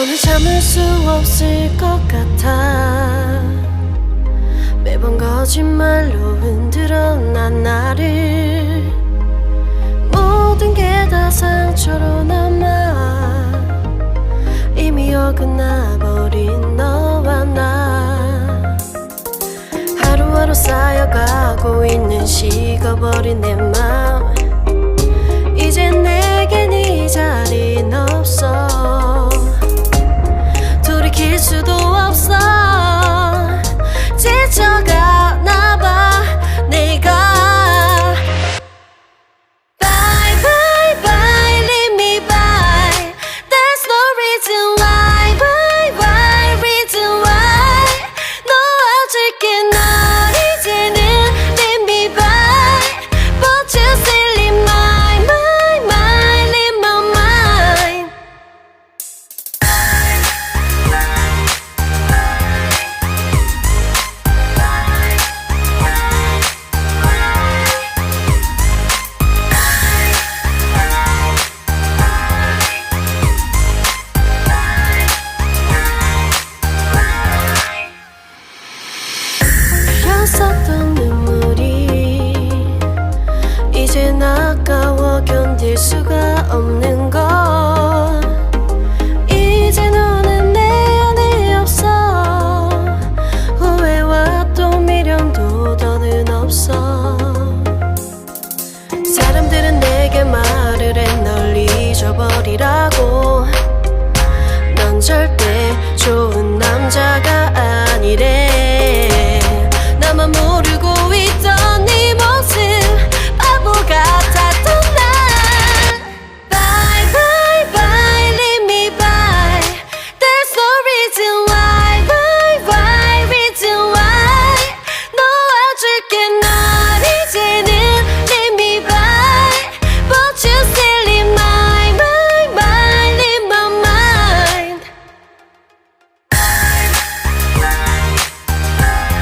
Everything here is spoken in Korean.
너는 참을 수 없을 것 같아. 매번 거짓말로 흔들어 난 나를. 모든 게 다 상처로 남아 이미 어긋나버린 너와 나. 하루하루 쌓여가고 있는 식어버린 내 맘. 이제 내겐 이 자리는 없어. 돌이킬 수도 없어. 지쳐가나 봐 내가. Bye bye bye leave me by. There's no reason why. Bye bye reason why. 놓아줄게 널 이제는 leave me by. But you still in my mind, in my mind. 흘렸었던 눈물이 이젠 아까워 견딜 수가 없는